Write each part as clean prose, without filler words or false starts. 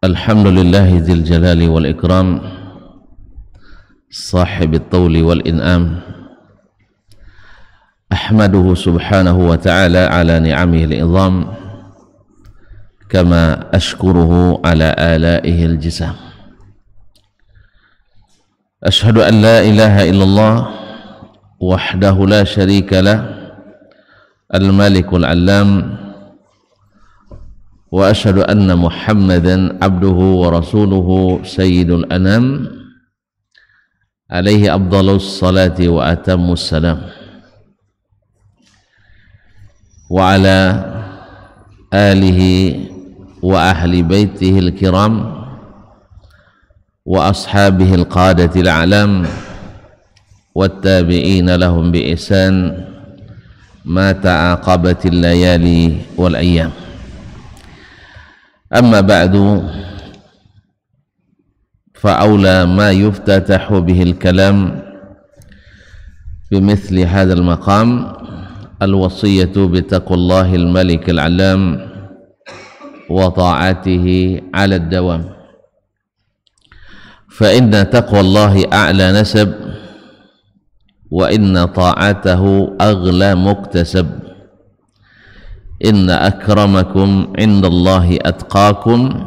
Alhamdulillahi dzil jalali wal ikram, sahibit tawli wal in'am. Ahmaduhu subhanahu wa ta'ala ala ni'amihi al-idham, kama ashkuruhu ala alaihi al-jisam. Ashhadu an la ilaha illallah wahdahu la sharika lah, al-malikul allam, wa ashhadu anna Muhammadan abduhu wa rasuluhu sayyidul anam, alaihi afdhalus salati wa atammus salam, wa ala alihi wa ahli baitihi al-kiram wa ashabihi al-qadati al-a'lam wattabi'ina lahum bi ihsan ma ta'aqabatil layali wal ayyam. أما بعد فأولى ما يفتتح به الكلام بمثل هذا المقام الوصية بتقوى الله الملك العلام وطاعته على الدوام، فإن تقوى الله أعلى نسب، وإن طاعته أغلى مكتسب. Inna akramakum indallahi atqakum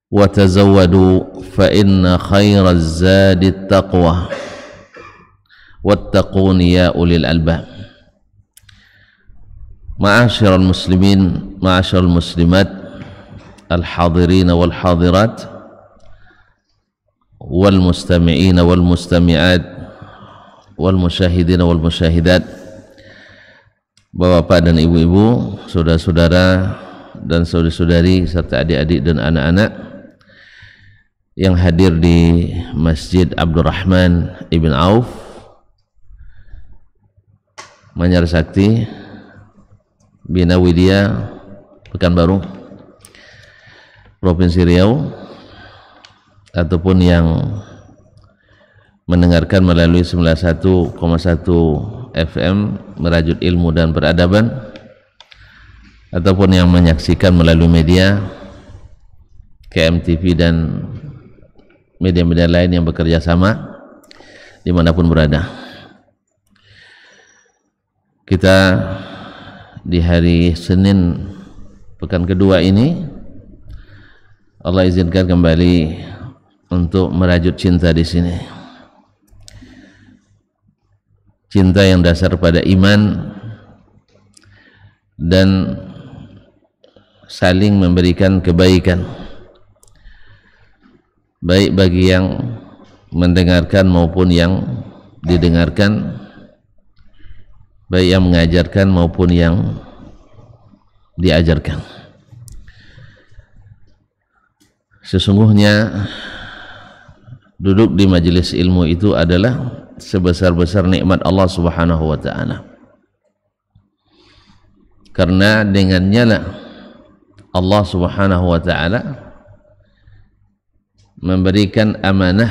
wa tazawwadu fa inna khairaz zadi taqwa wattaquni ya ulil albab. Ma'asyiral muslimin, ma'asyiral muslimat, al-hadirin wal hadirat, wal mustami'in wal mustami'at, wal musyahidin wal musyahidat, Bapak-bapak dan ibu-ibu, saudara-saudara dan saudari-saudari serta adik-adik dan anak-anak yang hadir di Masjid Abdurrahman Ibn Auf, Manyar Sakti, Bina Widya, Pekanbaru, Provinsi Riau, ataupun yang mendengarkan melalui 91,1 FM Merajut Ilmu dan Peradaban, ataupun yang menyaksikan melalui media KMTV dan media-media lain yang bekerja sama dimanapun berada. Kita di hari Senin pekan kedua ini Allah izinkan kembali untuk merajut cinta di sini. Cinta yang dasar pada iman dan saling memberikan kebaikan, baik bagi yang mendengarkan maupun yang didengarkan, baik yang mengajarkan maupun yang diajarkan. Sesungguhnya duduk di majelis ilmu itu adalah sebesar-besar nikmat Allah Subhanahu wa ta'ala, karena dengannya lah Allah Subhanahu wa ta'ala memberikan amanah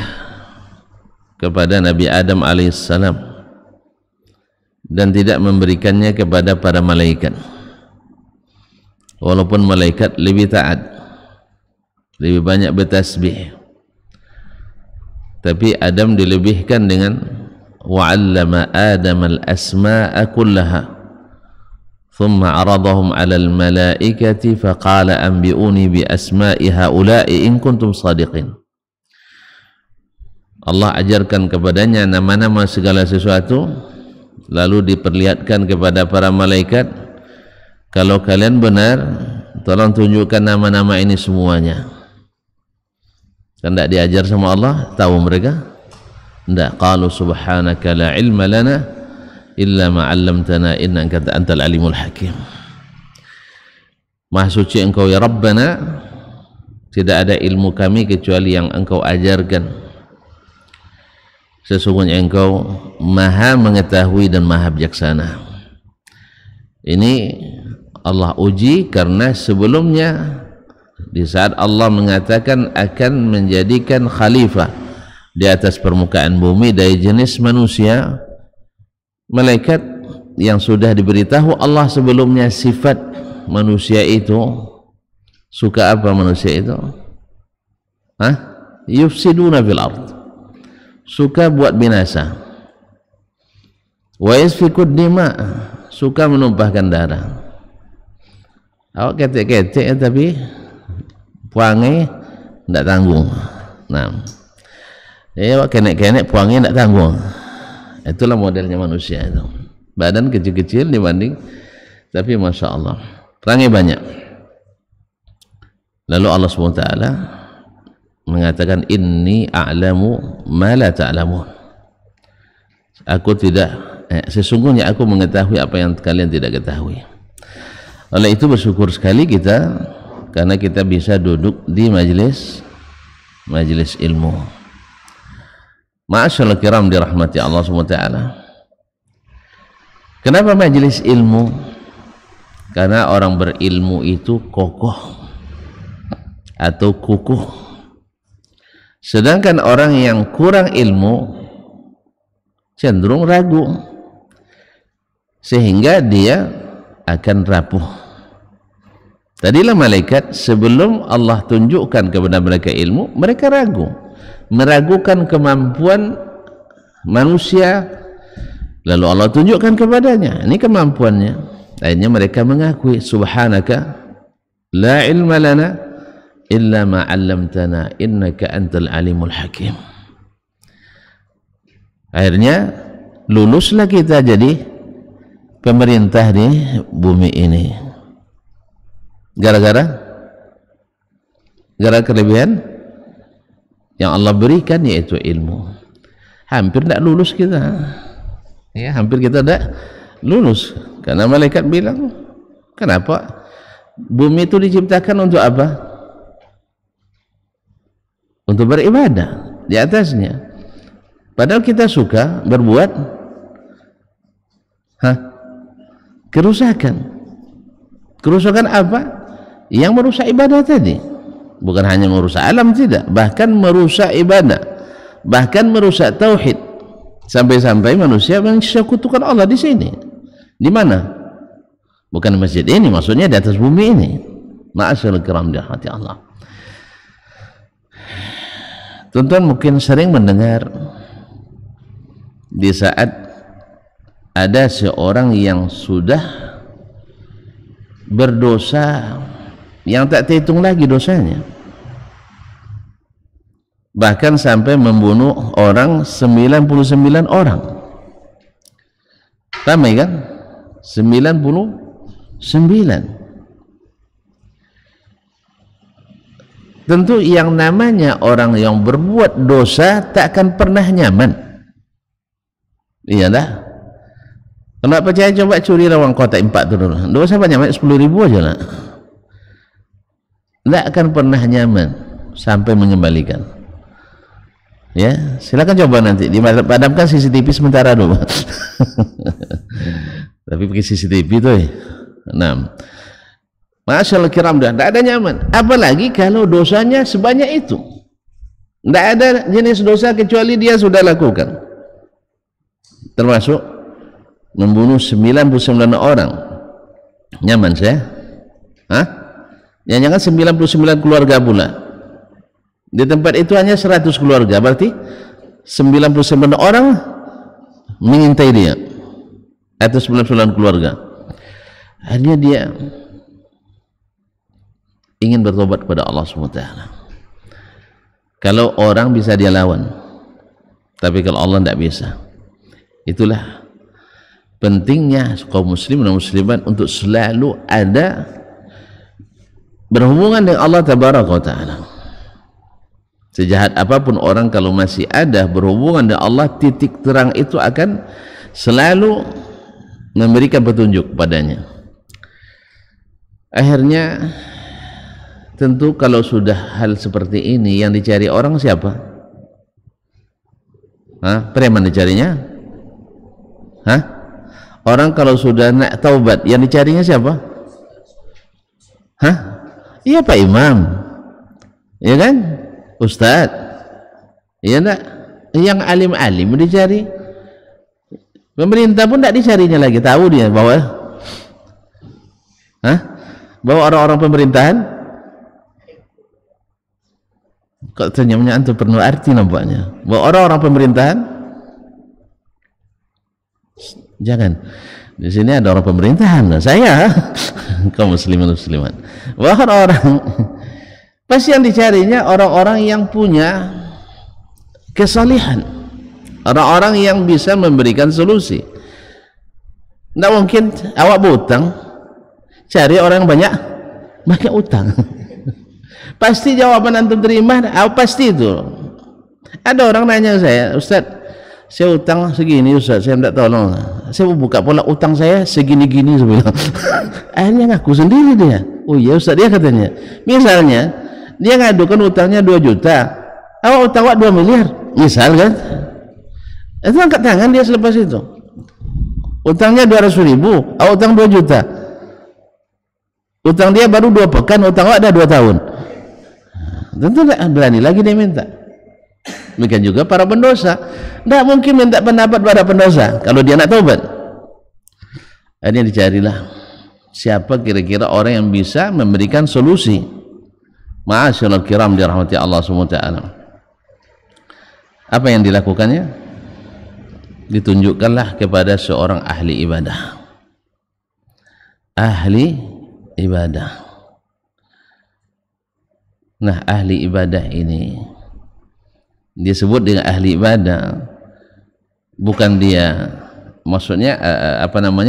kepada Nabi Adam alaihissalam dan tidak memberikannya kepada para malaikat, walaupun malaikat lebih taat, lebih banyak bertasbih, tapi Adam dilebihkan dengan wa'allama Adam al-asma'a kullaha thumma aradahum 'alal malaikati faqala anbi'uni bi asma'i haula'i in kuntum shadiqin. Allah ajarkan kepadanya nama-nama segala sesuatu, lalu diperlihatkan kepada para malaikat, kalau kalian benar tolong tunjukkan nama-nama ini semuanya. Kan tidak diajar sama Allah, tahu mereka? Tidak. Qalu subhanaka la ilma lana illa ma 'allamtana innaka antal alimul hakim. Maha suci engkau ya Rabbana, tidak ada ilmu kami kecuali yang engkau ajarkan. Sesungguhnya engkau maha mengetahui dan maha bijaksana. Ini Allah uji karena sebelumnya di saat Allah mengatakan akan menjadikan khalifah di atas permukaan bumi dari jenis manusia, malaikat yang sudah diberitahu Allah sebelumnya sifat manusia itu, suka apa manusia itu? Hah? Yufsiduna fil ard, suka buat binasa. Wa yasfikud dima, suka menumpahkan darah. Awak ketek-ketek ya, tapi puangai tidak tanggung. Nah, awak kenek-kenek puangai tidak tanggung. Itulah modelnya manusia itu. Badan kecil-kecil dibanding, tapi masya Allah perangai banyak. Lalu Allah SWT mengatakan, inni a'lamu ma la ta'lamun. Aku tidak, sesungguhnya aku mengetahui apa yang kalian tidak ketahui. Oleh itu bersyukur sekali kita karena kita bisa duduk di majelis ilmu. Ma'asyarul kiram dirahmati Allah SWT. Kenapa majelis ilmu? Karena orang berilmu itu kokoh atau kukuh, sedangkan orang yang kurang ilmu cenderung ragu, sehingga dia akan rapuh. Tadilah malaikat sebelum Allah tunjukkan kepada mereka ilmu, mereka ragu, meragukan kemampuan manusia. Lalu Allah tunjukkan kepadanya, ini kemampuannya. Akhirnya mereka mengakui, subhanaka la ilma lana illa ma 'allamtana innaka antal alimul hakim. Akhirnya luluslah kita jadi pemerintah di bumi ini. Gara-gara kelebihan yang Allah berikan, yaitu ilmu. Hampir tidak lulus kita, ya, hampir kita tidak lulus karena malaikat bilang, kenapa bumi itu diciptakan untuk apa? Untuk beribadah di atasnya. Padahal kita suka berbuat kerusakan. Kerusakan apa? Yang merusak ibadah tadi. Bukan hanya merusak alam, tidak, bahkan merusak ibadah, bahkan merusak tauhid. Sampai-sampai manusia mensekutukan Allah di sini. Di mana? Bukan di masjid ini, maksudnya di atas bumi ini. Ma'asyarul kiram dirahmati Allah. Tuan-tuan mungkin sering mendengar di saat ada seorang yang sudah berdosa yang tak terhitung lagi dosanya, bahkan sampai membunuh orang 99 orang. Ramai kan? 99. Tentu yang namanya orang yang berbuat dosa tak akan pernah nyaman. Iya dah. Kalau tak percaya coba curi rawang kotak 4 dulu. Dosa banyak, 10.000 aja lah. Tak akan pernah nyaman sampai mengembalikan. Ya, silakan coba nanti dipadamkan CCTV sementara dulu. Tapi pakai CCTV tuh ya. Nah, masyaallah kiram, dah tidak ada nyaman. Apalagi kalau dosanya sebanyak itu. Tidak ada jenis dosa kecuali dia sudah lakukan. Termasuk membunuh 99 orang. Nyaman saya? Hah? Jangan 99 keluarga pula. Di tempat itu hanya 100 keluarga, berarti 99 orang mengintai dia. Atau 99 keluarga. Akhirnya dia ingin bertobat kepada Allah SWT. Kalau orang bisa dia lawan, tapi kalau Allah tidak bisa. Itulah pentingnya kaum muslim dan muslimat untuk selalu ada berhubungan dengan Allah Tabaraka wa Ta'ala. Sejahat apapun orang, kalau masih ada berhubungan dengan Allah, titik terang itu akan selalu memberikan petunjuk padanya. Akhirnya tentu kalau sudah hal seperti ini, yang dicari orang siapa? Preman dicarinya? Orang kalau sudah nak taubat, yang dicarinya siapa? Iya Pak Imam, iya kan? Ustadz, iya enggak? Yang alim-alim dicari. Pemerintah pun tidak dicarinya lagi, tahu dia bahwa bahwa orang-orang pemerintahan Kok ternyata antum penuh arti nampaknya. Bahwa orang-orang pemerintahan, jangan. Di sini ada orang pemerintahan, saya kaum muslimin muslimat. Bahkan orang pasti yang dicarinya orang-orang yang punya kesalehan, orang-orang yang bisa memberikan solusi. Tidak mungkin awak berutang cari orang yang banyak utang. Pasti jawaban antum terima, pasti itu. Ada orang nanya saya, Ustaz, saya utang segini Ustaz, saya minta tolong, saya mau buka pola utang saya segini-gini sebenarnya. Akhirnya ngaku sendiri dia. Oh iya Ustaz, dia katanya, misalnya dia ngadukan utangnya 2 juta, awak utang awak 2 miliar misal kan, itu angkat tangan dia selepas itu. Utangnya 200.000, awak utang 2 juta, utang dia baru 2 pekan, utang awak ada 2 tahun, tentu tidak berani lagi dia minta. Demikian juga para pendosa, tidak mungkin minta pendapat pada pendosa kalau dia nak taubat. Akhirnya dicarilah siapa kira-kira orang yang bisa memberikan solusi. Ma'asyiral kiram dirahmati Allah SWT. Apa yang dilakukannya? Ditunjukkanlah kepada seorang ahli ibadah. Ahli ibadah. Nah, ahli ibadah ini disebut dengan ahli ibadah, bukan dia maksudnya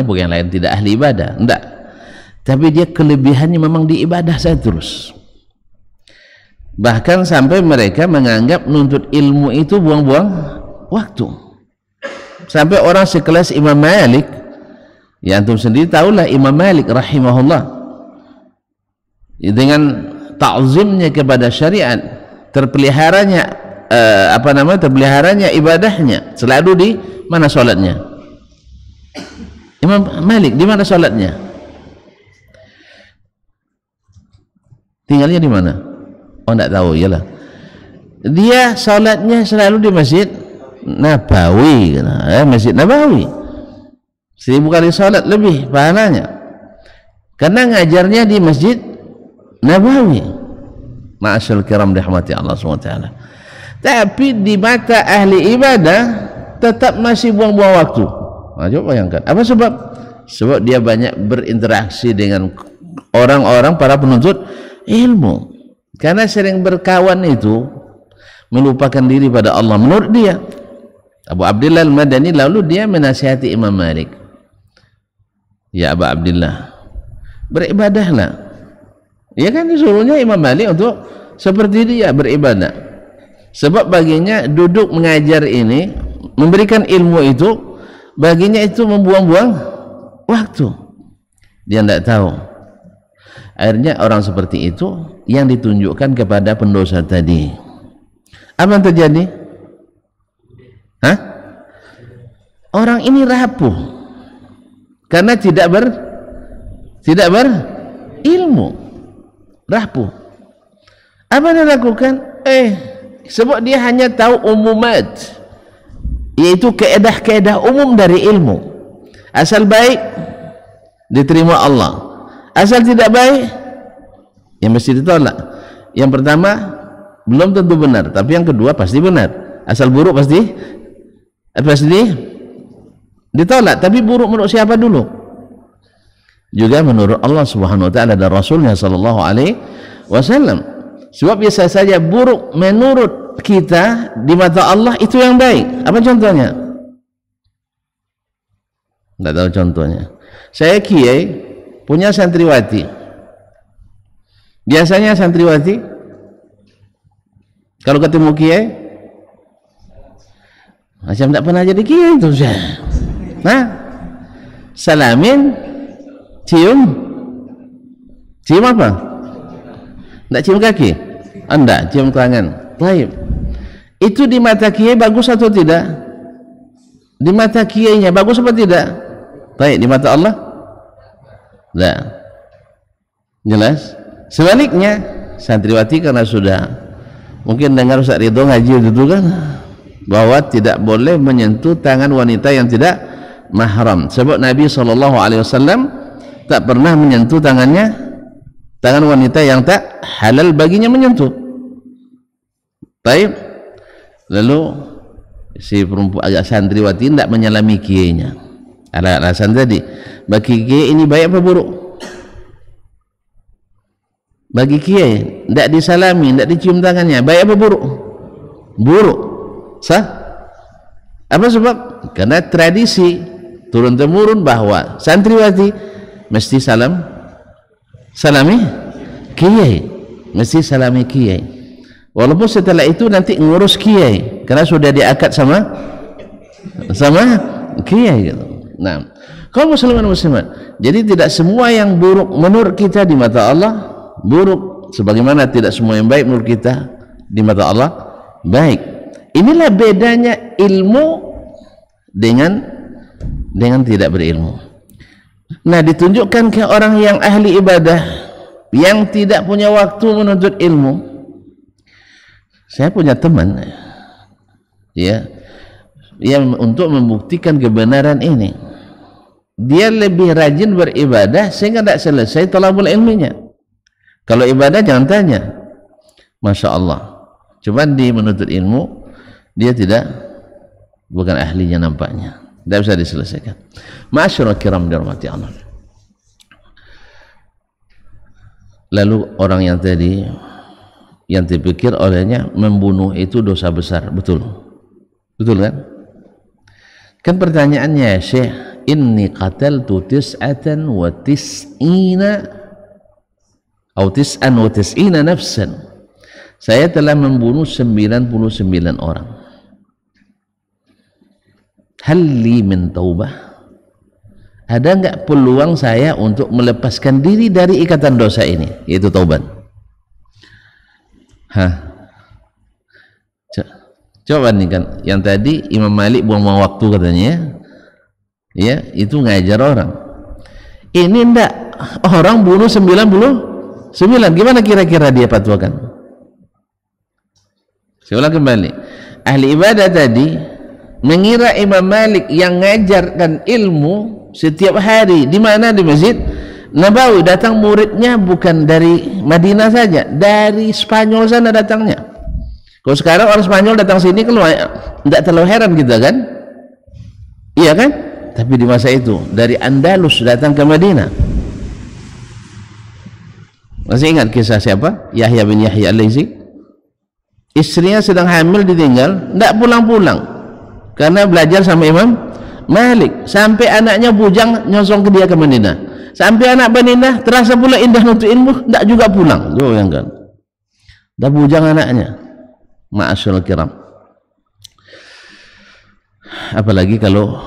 bukan yang lain tidak ahli ibadah, enggak, tapi dia kelebihannya memang di ibadah saya terus. Bahkan sampai mereka menganggap nuntut ilmu itu buang-buang waktu. Sampai orang sekelas Imam Malik, ya antum sendiri tahulah Imam Malik rahimahullah, dengan ta'zimnya kepada syariat, terpeliharanya terpeliharanya ibadahnya, selalu di mana sholatnya Imam Malik, di mana sholatnya, tinggalnya di mana? Oh tidak tahu, iyalah dia sholatnya selalu di Masjid Nabawi, Masjid Nabawi 1000 kali sholat lebih pahalanya karena ngajarnya di Masjid Nabawi. Ma'asyal kiram dirahmati Allah SWT. Tapi di mata ahli ibadah tetap masih buang-buang waktu. Nah, coba bayangkan apa sebab? Sebab dia banyak berinteraksi dengan orang-orang para penuntut ilmu, karena sering berkawan itu melupakan diri pada Allah menurut dia. Abu Abdillah Al-Madani lalu dia menasihati Imam Malik, ya Abu Abdillah, beribadahlah. Ya kan disuruhnya Imam Malik untuk seperti dia beribadah. Sebab baginya duduk mengajar ini, memberikan ilmu itu, baginya itu membuang-buang waktu. Dia tidak tahu. Akhirnya orang seperti itu yang ditunjukkan kepada pendosa tadi. Apa yang terjadi? Hah? Orang ini rapuh karena tidak berilmu, rapuh. Apa yang dilakukan? Sebab dia hanya tahu umumat, yaitu keedah-keedah umum dari ilmu. Asal baik diterima Allah, asal tidak baik yang mesti ditolak. Yang pertama belum tentu benar, tapi yang kedua pasti benar. Asal buruk pasti ditolak, tapi buruk menurut siapa dulu? Juga menurut Allah Subhanahu wa taala dan Rasulnya sallallahu alaihi wasallam. Sebab biasa saja buruk menurut kita di mata Allah itu yang baik. Apa contohnya? Tidak tahu contohnya. Saya kiai punya santriwati. Biasanya santriwati kalau ketemu kiai macam tidak pernah jadi kiai itu. Nah, salamin, cium apa? Tidak cium kaki? Anda cium tangan. Baik. Itu di mata kiai bagus atau tidak? Di mata kiainya bagus atau tidak? Baik. Di mata Allah? Tidak. Jelas? Sebaliknya, santriwati karena sudah mungkin dengar Ustaz Ridho ngaji itu kan, bahwa tidak boleh menyentuh tangan wanita yang tidak mahram. Sebab Nabi SAW tak pernah menyentuh tangan wanita yang tak halal baginya menyentuh. Baik. Lalu si perempuan agak santriwati tidak menyalami kiainya. Ada alasan tadi. Bagi kiai ini baik apa buruk? Bagi kiai tidak disalami, tidak dicium tangannya, baik apa buruk? Buruk. Sah? Apa sebab? Karena tradisi turun temurun bahwa santriwati mesti salami kiai, mesti salami kiai. Walaupun setelah itu nanti ngurus kiai karena sudah diakad sama kiai gitu. Nah, kaum muslimin muslimat, jadi tidak semua yang buruk menurut kita di mata Allah buruk, sebagaimana tidak semua yang baik menurut kita di mata Allah baik. Inilah bedanya ilmu dengan tidak berilmu. Nah, ditunjukkan ke orang yang ahli ibadah yang tidak punya waktu menuntut ilmu. Saya punya teman ya, yang untuk membuktikan kebenaran ini dia lebih rajin beribadah sehingga tidak selesai thalabul ilminya. Kalau ibadah jangan tanya, Masya Allah, cuma di menuntut ilmu dia bukan ahlinya nampaknya, tidak bisa diselesaikan. Ma'asyiral kiram dirahmati Allah. Lalu orang yang tadi yang dipikir olehnya membunuh itu dosa besar, betul kan? Kan pertanyaannya, Syekh, inni qataltu tis'atan wa tis'ina atau tis'an wa tis'ina nafsan, saya telah membunuh 99 orang. Hal li min taubah, ada enggak peluang saya untuk melepaskan diri dari ikatan dosa ini, yaitu taubat? Coba nih kan, yang tadi Imam Malik buang-buang waktu katanya, ya itu ngajar orang. Ini enggak, orang bunuh 99, gimana kira-kira dia fatwakan? Saya ulang kembali, ahli ibadah tadi mengira Imam Malik yang ngajarkan ilmu setiap hari di mana? Di Masjid Nabawi. Datang muridnya bukan dari Madinah saja, dari Spanyol sana datangnya. Kalau sekarang orang Spanyol datang sini keluar, tidak terlalu heran kita kan? Iya kan? Tapi di masa itu dari Andalus datang ke Madinah. Masih ingat kisah siapa? Yahya bin Yahya al-Laitsi. Istrinya sedang hamil ditinggal, tidak pulang-pulang karena belajar sama Imam Malik. Sampai anaknya bujang nyosong ke dia ke Madinah. Sampai anak Madinah terasa pula indah untuk ilmu, tidak juga pulang. Bayangkan, dah bujang anaknya. Ma'asyiral kiram, apalagi kalau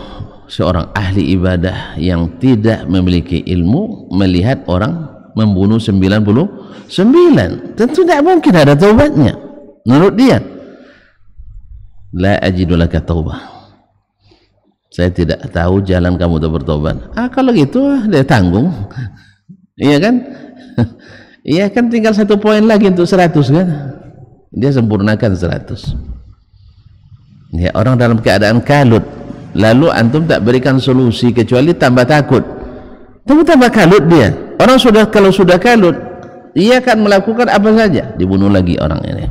seorang ahli ibadah yang tidak memiliki ilmu melihat orang membunuh 99, tentu tidak mungkin ada taubatnya menurut dia. La ajidu laka taubah, saya tidak tahu jalan kamu untuk bertobat. Kalau gitu dia tanggung. Iya kan? Iya kan, tinggal 1 poin lagi untuk 100 kan, dia sempurnakan 100. Ya, orang dalam keadaan kalut, lalu antum tak berikan solusi kecuali tambah takut, tambah kalut dia. Orang kalau sudah kalut, ia akan melakukan apa saja, dibunuh lagi orang ini.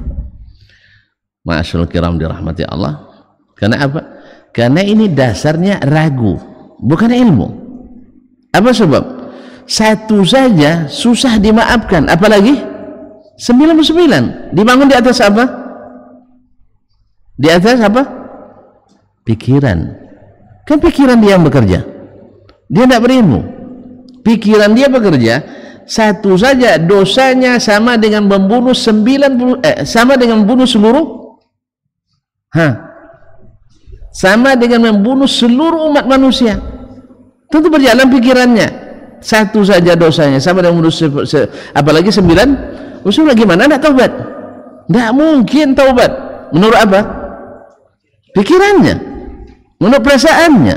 Ma'asyiral kiram dirahmati Allah. Karena apa? Karena ini dasarnya ragu, bukan ilmu. Apa sebab? 1 saja susah dimaafkan, apalagi 99 dibangun di atas apa? Di atas apa? Pikiran. Kan pikiran dia yang bekerja, dia tidak berilmu. Pikiran dia bekerja, 1 saja dosanya sama dengan membunuh 90, sama dengan membunuh seluruh, sama dengan membunuh seluruh umat manusia. Tentu berjalan pikirannya. 1 saja dosanya sama dengan membunuh apalagi 9. Usulnya gimana? Tidak taubat, tidak mungkin taubat. Menurut apa? Pikirannya, menurut perasaannya.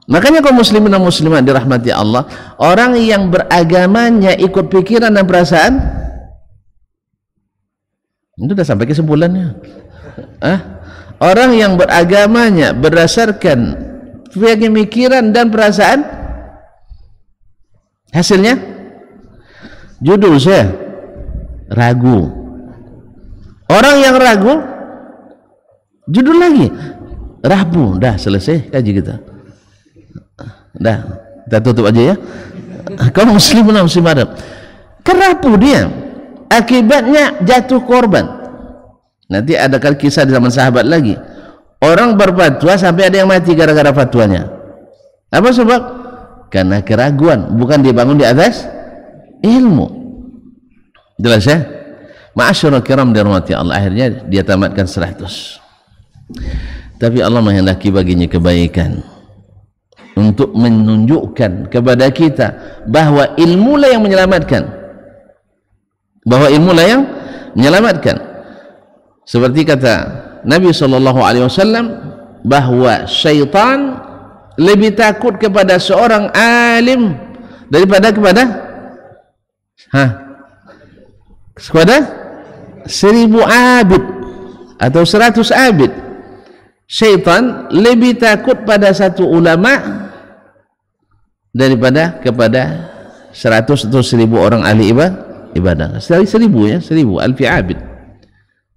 Makanya kaum muslimin dan muslimat dirahmati Allah, orang yang beragamanya ikut pikiran dan perasaan, itu sudah sampai kesimpulannya. Orang yang beragamanya berdasarkan pemikiran dan perasaan, hasilnya judul saya ragu. Orang yang ragu, judul lagi, Rabu, dah selesai kaji kita. Dah, kita tutup aja ya. Kaum muslimin dan muslimat, kerapu dia, akibatnya jatuh korban. Nanti ada kisah di zaman sahabat lagi, orang berfatwa sampai ada yang mati gara-gara fatwanya. Apa sebab? Karena keraguan, bukan dibangun di atas ilmu. Jelas ya? Ma'asyiral kiram dirahmati Allah, akhirnya dia tamatkan 100. Tapi Allah menghendaki baginya kebaikan untuk menunjukkan kepada kita bahwa ilmulah yang menyelamatkan, bahwa ilmulah yang menyelamatkan. Seperti kata Nabi SAW bahwa syaitan lebih takut kepada seorang alim daripada kepada 1000 abid atau 100 abid. Syaitan lebih takut pada satu ulama daripada kepada 100 atau 1000 orang ahli ibadah. 1000 ya, 1000 alfi abid.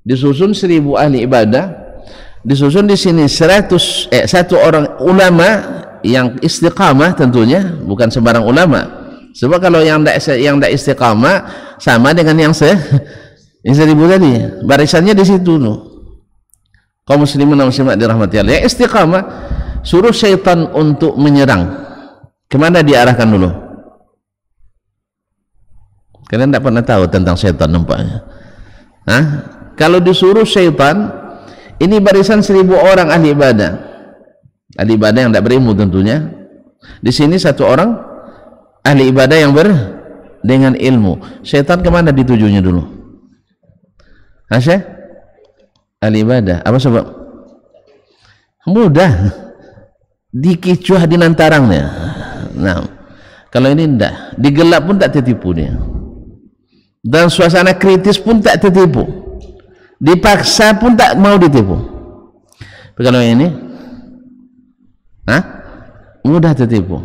Disusun 1000 ahli ibadah, disusun di sini satu orang ulama yang istiqamah, tentunya bukan sembarang ulama. Sebab kalau yang tidak istiqamah sama dengan yang 1000 tadi, barisannya di situ tuh. Kaum muslimin dan muslimat dirahmati Allah, yang istiqamah suruh syaitan untuk menyerang, kemana diarahkan dulu? Kalian tidak pernah tahu tentang syaitan nampaknya. Kalau disuruh syaitan, ini barisan 1000 orang ahli ibadah yang tidak berilmu tentunya. Di sini satu orang ahli ibadah yang dengan ilmu. Syaitan kemana ditujunya dulu? Syekh? Ahli ibadah. Apa sebab? Mudah, dikicuah di nantarangnya. Nah, kalau ini tidak, digelap pun tak tertipu dia, dan suasana kritis pun tak tertipu, dipaksa pun tak mau ditipu. Tapi kalau ini mudah tertipu.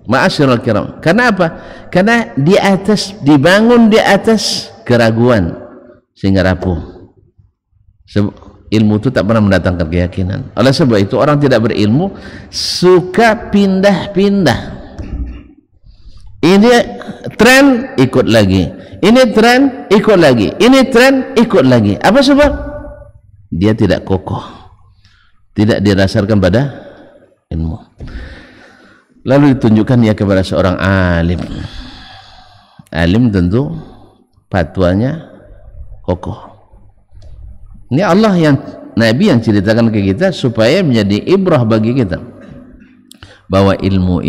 Ma'asyiral kiram. Karena apa? Karena dibangun di atas keraguan sehingga rapuh. Ilmu itu tak pernah mendatangkan keyakinan. Oleh sebab itu orang tidak berilmu suka pindah-pindah. Ini tren ikut lagi, ini tren ikut lagi, ini tren ikut lagi. Apa sebab? Dia tidak kokoh, tidak didasarkan pada ilmu. Lalu ditunjukkan dia kepada seorang alim. Alim tentu fatwanya kokoh. Ini Allah yang Nabi yang ceritakan ke kita supaya menjadi ibrah bagi kita bahwa ilmu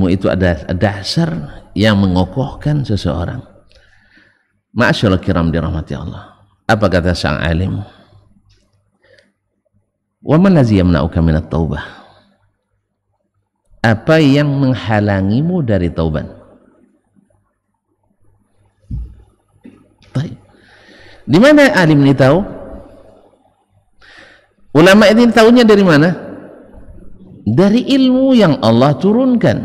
itu ada dasar yang mengokohkan seseorang. Ma'asyiral kiram dirahmati Allah. Apa kata sang alim? Wa man ladzi yamna'uka minat taubah? Apa yang menghalangimu dari taubat? Baik. Di mana alim ini tahu? Ulama ini tahunya dari mana? Dari ilmu yang Allah turunkan.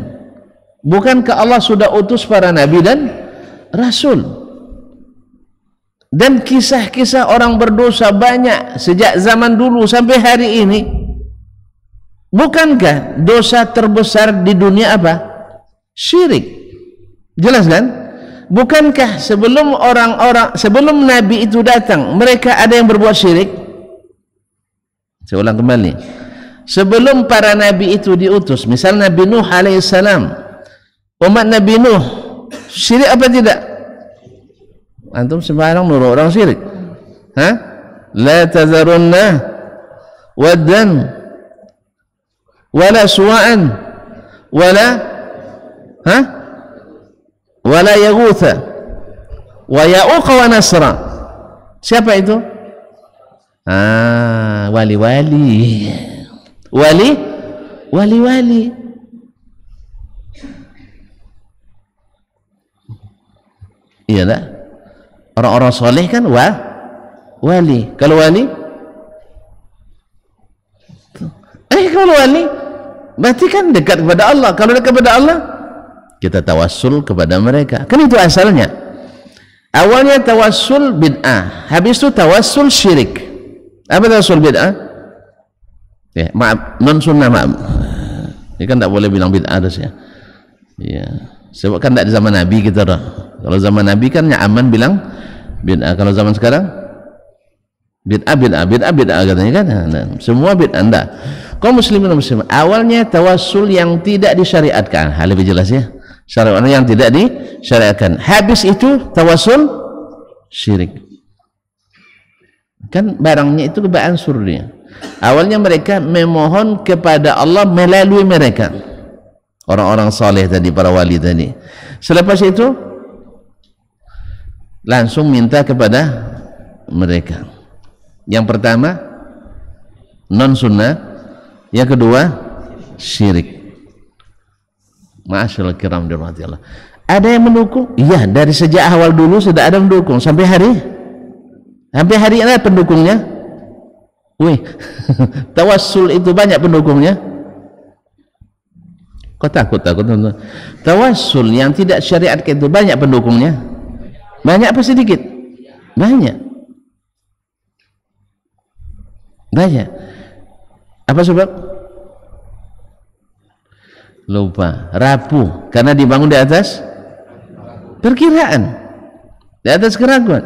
Bukankah Allah sudah utus para nabi dan rasul? Dan kisah-kisah orang berdosa banyak sejak zaman dulu sampai hari ini. Bukankah dosa terbesar di dunia apa? Syirik. Jelas kan? Bukankah sebelum nabi itu datang mereka ada yang berbuat syirik? Saya ulang kembali, sebelum para nabi itu diutus, misal Nabi Nuh alaihissalam, umat Nabi Nuh syirik apa tidak? Antum sembarang nuruh orang syirik. La tazarunna waddan wala suwa'an wala yaghutha wa ya'uqa wa nasra. Siapa itu? Wali-wali. Iya tak? Orang-orang soleh kan wali. Kalau wali berarti kan dekat kepada Allah. Kalau dekat kepada Allah, kita tawassul kepada mereka. Kan itu asalnya. Awalnya tawassul bid'ah, habis itu tawassul syirik. Apa tawassul bid'ah? Ya, maaf, non sunnah, maaf. Ini kan tak boleh bilang bid'ah harusnya. Ya, sebab kan tak di zaman Nabi kita dah. Kalau zaman Nabi kan nyaman bilang bid'ah. Kalau zaman sekarang bid'ah katanya kan. Nah, semua bid'ah enggak. Kaum muslimin dan muslimat, awalnya tawassul yang tidak disyariatkan. Hal lebih jelas ya. Syariat yang tidak disyariatkan. Habis itu tawassul syirik. Kan barangnya itu kebaansur dia. Awalnya mereka memohon kepada Allah melalui mereka, orang-orang saleh tadi, para wali tadi. Selepas itu langsung minta kepada mereka. Yang pertama non sunnah, yang kedua syirik. Ma'asyiral kiram dirahmati Allah. Ada yang mendukung? Iya, dari sejak awal dulu sudah ada mendukung sampai hari ini ada pendukungnya. Wih, tawassul itu banyak pendukungnya. Kau takut teman-teman? Tawassul yang tidak syariat itu banyak pendukungnya. Banyak apa sedikit? Banyak. Apa sebab? Lupa, rapuh karena dibangun di atas perkiraan, di atas keraguan.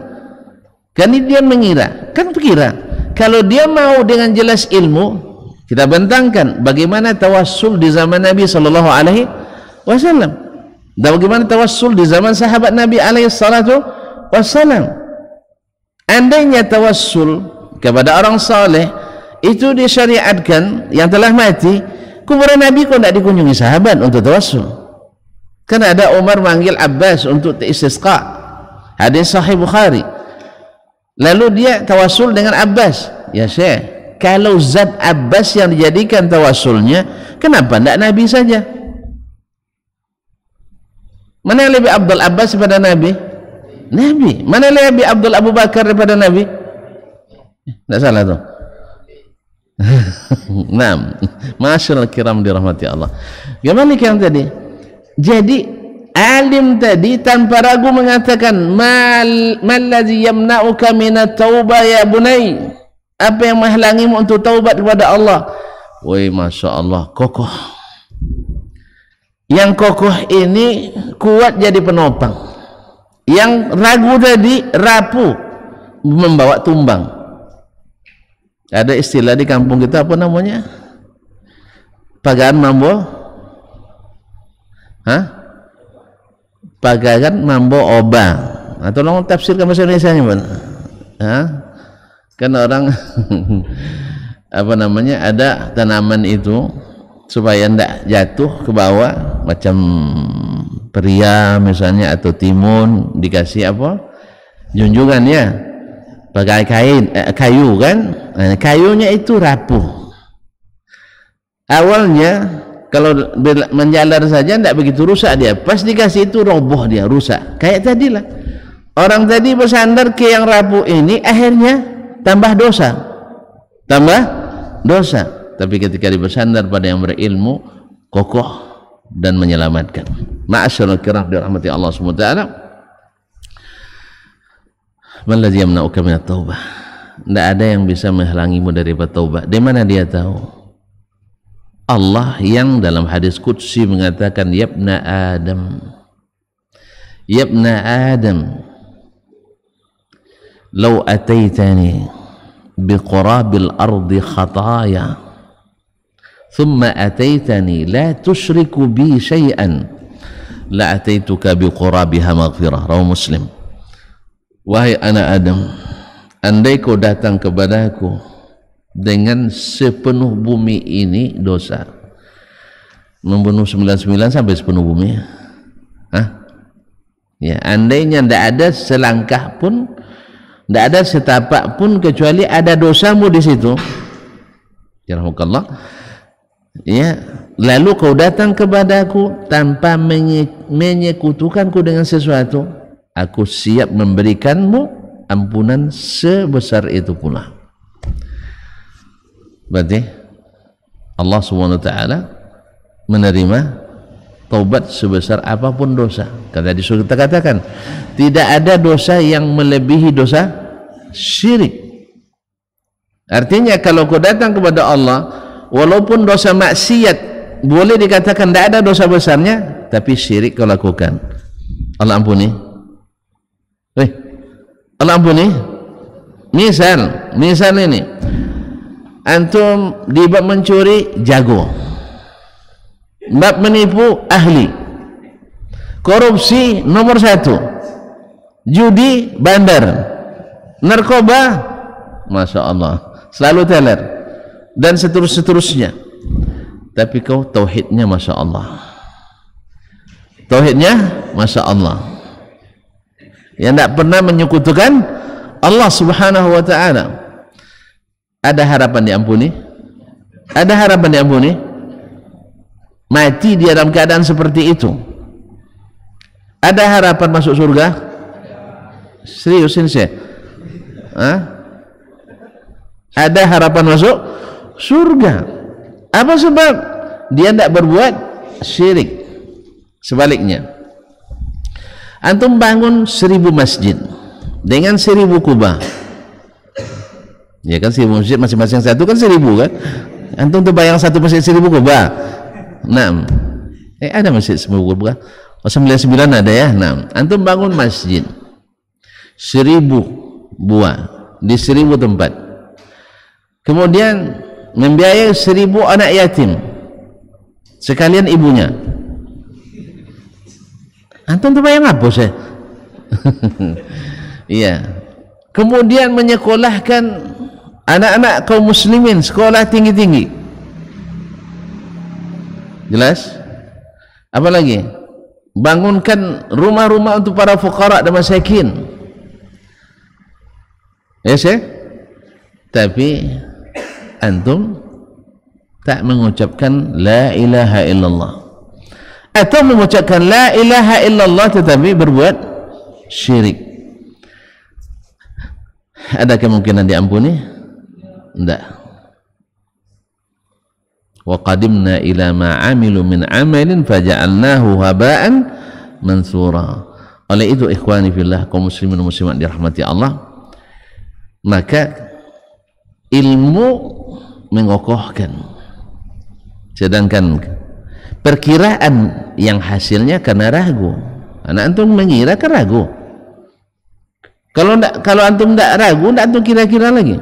Kan dia mengira, kan pikira. Kalau dia mau dengan jelas ilmu, kita bentangkan bagaimana tawassul di zaman Nabi sallallahu alaihi wasallam dan bagaimana tawassul di zaman sahabat Nabi alaihi salatu wasallam. Andainya tawassul kepada orang saleh itu disyariatkan yang telah mati, kuburan Nabi kok tidak dikunjungi sahabat untuk tawassul? Kan ada Umar manggil Abbas untuk istisqa, hadis sahih Bukhari. Lalu dia tawassul dengan Abbas. Ya Syekh, kalau zat Abbas yang dijadikan tawassulnya, kenapa tidak Nabi saja? Mana yang lebih Abdul Abbas daripada Nabi? Nabi. Mana yang lebih Abdul Abu Bakar daripada Nabi? Tidak salah tuh. Naam, masyaallah kiram dirahmati Allah. Gimana yang tadi? Jadi alim tadi tanpa ragu mengatakan mal ladzi yamna'uka minat taubah ya bunai, apa yang menghalangimu untuk taubat kepada Allah? Woi, masya Allah, kokoh. Yang kokoh ini kuat jadi penopang, yang ragu tadi rapuh membawa tumbang. Ada istilah di kampung kita, apa namanya? Pagaan mambo? Pagaan mambo oba. Atau tolong tafsirkan bahasa Indonesianya, Bang. Kan orang apa namanya, ada tanaman itu supaya tidak jatuh ke bawah, macam peria misalnya atau timun, dikasih apa? Junjungan ya. Pakai kayu kan, kayunya itu rapuh. Awalnya kalau menjalar saja tidak begitu rusak dia, pas dikasih itu roboh dia, rusak. Kayak tadilah orang tadi bersandar ke yang rapuh ini, akhirnya tambah dosa. Tapi ketika dia bersandar pada yang berilmu, kokoh dan menyelamatkan. Ma'asyiral kiram dirahmati Allah Subhanahu wa taala. Maladzi yamna'uka minat taubah. Tidak ada yang bisa menghalangimu dari taubat. Di mana dia tahu? Allah yang dalam hadis qudsi mengatakan, yabna Adam law ataitani biqurabil ardi khataya thumma ataitani la tusyriku bi syai'an la ataituka biqurabiha maghfirah. Rawahu Muslim. Wahai anak Adam, andai kau datang kepadaku dengan sepenuh bumi ini dosa, membunuh 99 sampai sepenuh bumi, ya, andainya tidak ada selangkah pun, tidak ada setapak pun kecuali ada dosamu di situ, yarhamukallah, ya, lalu kau datang kepadaku tanpa menyekutukanku dengan sesuatu, aku siap memberikanmu ampunan sebesar itu pula. Berarti Allah SWT menerima taubat sebesar apapun dosa. Karena disuruh kita katakan tidak ada dosa yang melebihi dosa syirik. Artinya kalau kau datang kepada Allah walaupun dosa maksiat boleh dikatakan tidak ada dosa besarnya, tapi syirik kau lakukan, Allah ampuni. Allah ampuni. Misal ini antum di bab mencuri jago, bab menipu ahli, korupsi nomor 1, judi bandar, narkoba masya Allah selalu teler, dan seterusnya. Tapi kau tauhidnya masya Allah, tauhidnya masya Allah, yang tidak pernah menyekutukan Allah subhanahu wa ta'ala. Ada harapan diampuni? Ada harapan diampuni? Mati dia dalam keadaan seperti itu, ada harapan masuk surga? Seriusin saya? Ada harapan masuk surga. Apa sebab? Dia tidak berbuat syirik. Sebaliknya, antum bangun 1000 masjid dengan 1000 kubah, ya kan 1000 masjid masing-masing satu kan 1000 kan. Antum tuh bayang satu masjid 1000 kubah. Nah, ada masjid 1000 kubah. 99 ada ya. Nah, antum bangun masjid 1000 buah di 1000 tempat, kemudian membiayai 1000 anak yatim sekalian ibunya. Antum tuh bayang apa saya? Iya. Kemudian menyekolahkan anak-anak kaum muslimin sekolah tinggi-tinggi. Jelas? Apalagi? Bangunkan rumah-rumah untuk para fuqara dan masakin. Ya sih? Tapi antum tak mengucapkan la ilaha illallah, atau mengucapkan la ilaha illallah tetapi berbuat syirik. Ada kemungkinan diampuni? Tidak. Wa qadimna ila ma amilu min amalin faja'alnahu haba'an mansura. Oleh itu ikhwani fillah, kaum muslimin dan muslimat dirahmati Allah, maka ilmu mengokohkan, sedangkan perkiraan yang hasilnya karena ragu. Anak antum mengira kan ragu. Kalau antum tidak ragu, tidak antum kira-kira lagi.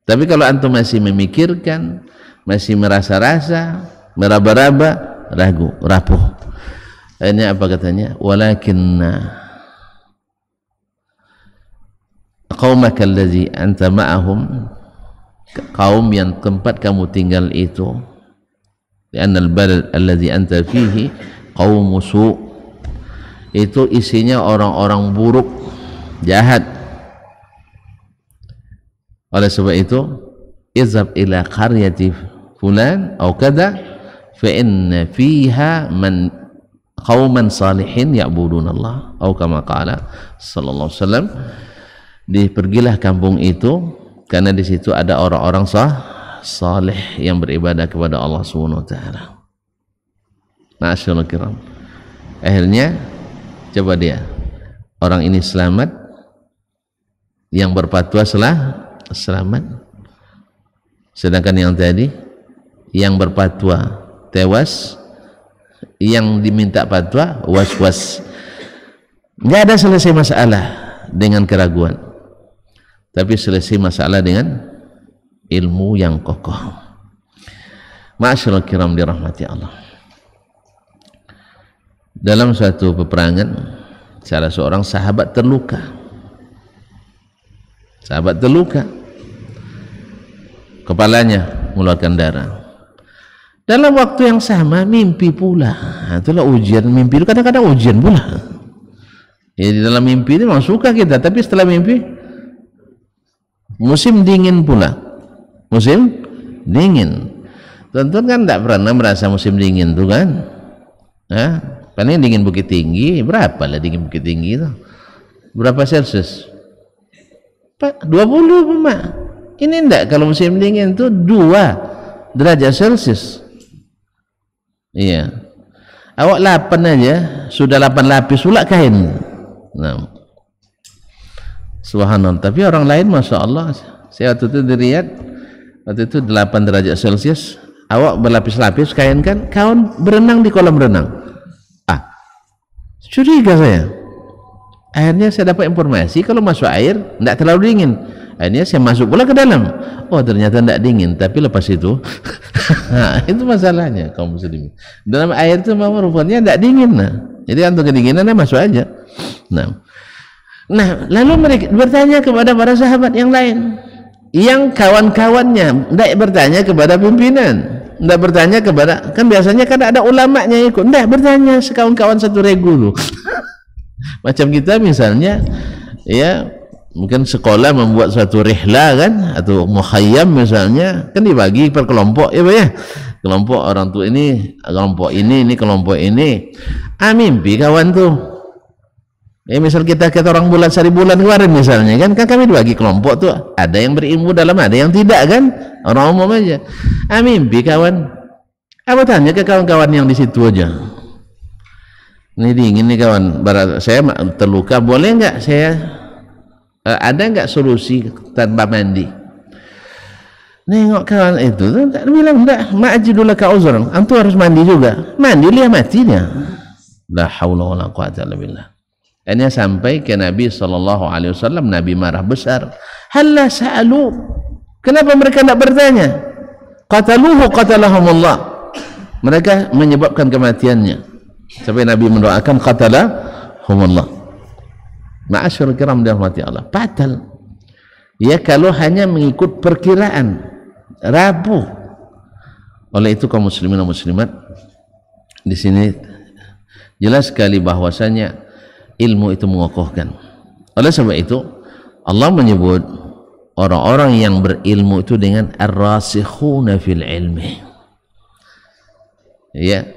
Tapi kalau antum masih memikirkan, masih merasa-rasa, meraba-raba, ragu, rapuh. Ini apa katanya? Walakinna qaumaka allazi anta ma'ahum, kaum yang tempat kamu tinggal itu, li'anna al-balad allazi anta fihi qaumu su', itu isinya orang-orang buruk, jahat. Oleh sebab itu izhab ila qaryati fulan atau kada fa inna fiha man qauman salihin ya'budun Allah, atau kama qala sallallahu alaihi wasallam, pergilah kampung itu karena di situ ada orang-orang saleh yang beribadah kepada Allah Subhanahu wa taala. Masyaallah kiram. Akhirnya coba dia, orang ini selamat, yang berfatwa selamat, sedangkan yang tadi yang berfatwa tewas, yang diminta fatwa was-was. Nggak ada selesai masalah dengan keraguan, tapi selesai masalah dengan ilmu yang kokoh. Ma'asyiral kiram dirahmati Allah. Dalam suatu peperangan, salah seorang sahabat terluka. Kepalanya mengeluarkan darah. Dalam waktu yang sama mimpi pula. Nah, itulah ujian mimpi itu, kadang-kadang ujian pula. Ya, di dalam mimpi itu memang suka kita, tapi setelah mimpi musim dingin pula. Musim dingin. Tentu kan tidak pernah merasa musim dingin tuh kan? Paling dingin Bukit Tinggi, berapa lah dingin Bukit Tinggi itu? Berapa Celsius? 20 Pak. Ini enggak, kalau musim dingin itu 2 derajat Celsius. Iya. Awak 8 aja sudah 8 lapis pula kain. Nah, subhanallah. Tapi orang lain masya Allah, saya waktu itu di Riyadh, waktu itu 8 derajat Celcius, awak berlapis-lapis kain kan, kawan berenang di kolam renang. Curiga saya. Akhirnya saya dapat informasi kalau masuk air tidak terlalu dingin. Akhirnya saya masuk pula ke dalam. Oh ternyata tidak dingin. Tapi lepas itu itu masalahnya kaum muslimin. Dalam air itu memang rupanya tidak dingin. Nah, jadi untuk kedinginannya masuk aja. Nah, lalu mereka bertanya kepada para sahabat yang lain, yang kawan-kawannya tidak bertanya kepada pimpinan, tidak bertanya kepada, kan biasanya kan ada ulamanya ikut, tidak bertanya sekawan-kawan satu regu tuh. Macam kita misalnya, ya mungkin sekolah membuat suatu rihla kan, atau mukhayyam misalnya, kan dibagi per kelompok ya Pak ya, kelompok orang tua ini, kelompok ini kelompok ini. Mimpi kawan tuh, ya misal kita orang bulan sari bulan kemarin misalnya kan kami dibagi kelompok tuh, ada yang berilmu dalam, ada yang tidak kan, orang umum aja. Mimpi kawan, apa tanya ke kawan-kawan yang di situ aja, ini dingin nih kawan, saya terluka, boleh nggak saya ada nggak solusi tanpa mandi? Nengok kawan itu tak bilang enggak, ma'ajidullah ka uzran, antum harus mandi juga. Mandi lihat matinya. La haula wala quwata illa billah. Ini sampai ke Nabi SAW, Nabi marah besar. Halla sa'alu, kenapa mereka tidak bertanya? Qataluhu qatalahumullah, mereka menyebabkan kematiannya. Sampai Nabi mendoakan qatalahumullah. Ma'asyur kiram dirahmati Allah. Batal ya kalau hanya mengikut perkiraan, rapuh. Oleh itu kaum muslimin dan muslimat, di sini jelas sekali bahwasanya ilmu itu mengokohkan. Oleh sebab itu Allah menyebut orang-orang yang berilmu itu dengan ar-rasikhuna fil ilmi. Ya,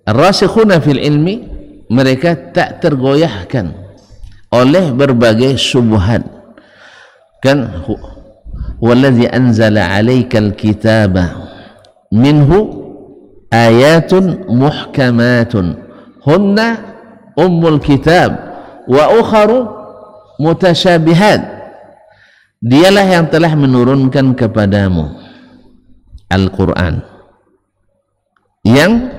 ar-rasikhuna fil ilmi, mereka tak tergoyahkan oleh berbagai syubhat. Kan wallazi anzala 'alaikal kitaba minhu ayatun muhkamatun hunna ummul kitab wa ukharu mutasyabihat. Dialah yang telah menurunkan kepadamu Al-Quran yang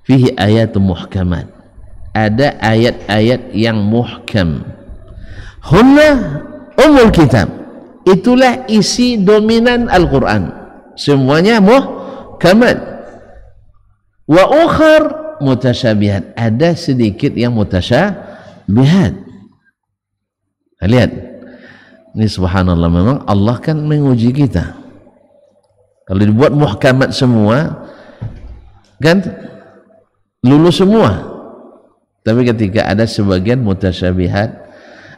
fihi ayatun muhkamat, ada ayat-ayat yang muhkam. Hunna umul kitab, itulah isi dominan Al-Quran, semuanya muhkamat. Wa ukhar mutasyabihat, ada sedikit yang mutasyabihat. Lihat ini subhanallah, memang Allah kan menguji kita. Kalau dibuat muhkamat semua kan lulus semua, tapi ketika ada sebagian mutasyabihat,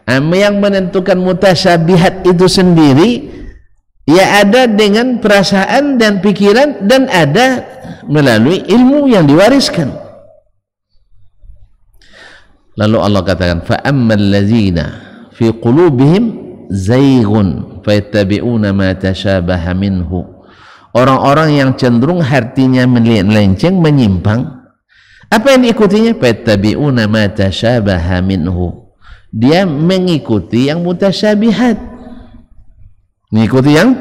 yang menentukan mutasyabihat itu sendiri ya ada dengan perasaan dan pikiran, dan ada melalui ilmu yang diwariskan. Lalu Allah katakan fa ammal ladzina fi qulubihim zayghun fayattabi'una ma tashabaha minhu, orang-orang yang cenderung hatinya melenceng, menyimpang, apa yang diikutinya? Fayattabi'una ma tashabaha minhu, dia mengikuti yang mutasyabihat, mengikuti yang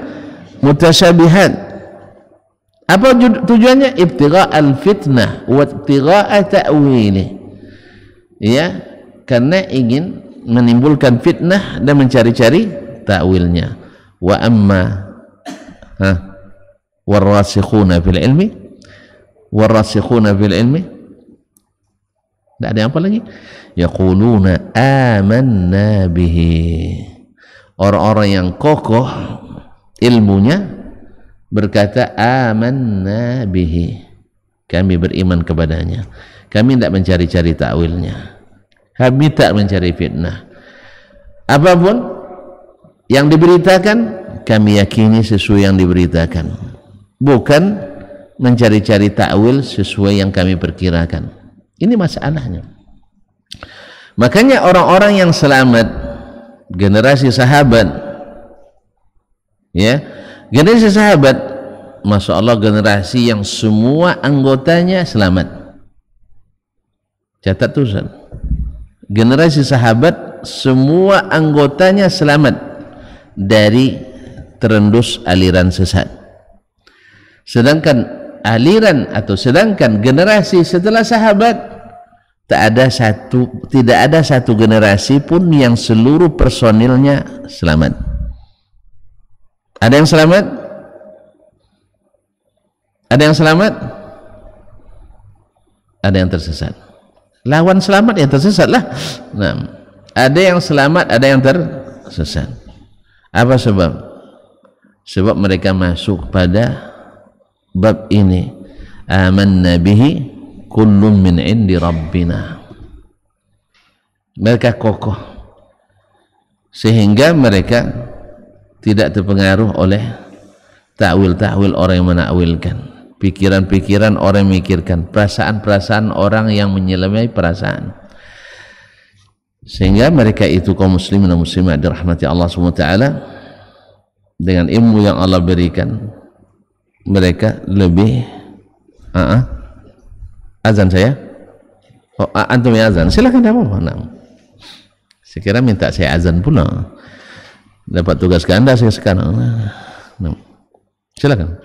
mutasyabihat. Apa tujuannya? Ibtigha'al fitnah wa ibtigha'a ta'wilih, ya, karena ingin menimbulkan fitnah dan mencari-cari takwilnya. Wa amma warasikhuna fil ilmi, warasikhuna fil ilmi, tidak ada apa lagi, yaquluna amanna bihi, orang-orang yang kokoh ilmunya berkata amanna bihi, kami beriman kepadanya, kami tidak mencari-cari takwilnya, kami tak mencari fitnah. Apapun yang diberitakan kami yakini sesuai yang diberitakan, bukan mencari-cari takwil sesuai yang kami perkirakan. Ini masalahnya. Makanya orang-orang yang selamat, generasi sahabat, ya, generasi sahabat Masya Allah, generasi yang semua anggotanya selamat. Catat tu Ustaz. Generasi sahabat semua anggotanya selamat dari terendus aliran sesat. Sedangkan generasi setelah sahabat tidak ada satu generasi pun yang seluruh personilnya selamat. Ada yang selamat? Ada yang selamat? Ada yang tersesat. Lawan selamat yang tersesat lah. Nah, ada yang selamat, ada yang tersesat. Apa sebab? Sebab mereka masuk pada bab ini. Amanna bihi kullun min indi rabbina. Mereka kokoh sehingga mereka tidak terpengaruh oleh takwil-takwil orang yang menakwilkan, pikiran-pikiran orang yang memikirkan, perasaan-perasaan orang yang menyelamai perasaan, sehingga mereka itu kaum muslimin dan muslimat dirahmati Allah SWT. Dengan ilmu yang Allah berikan, mereka lebih azan saya? Oh, antum ya azan? Silakan, tidak apa-apa. Saya kira minta saya azan pula. Dapat tugas ke anda saya sekarang. Silakan.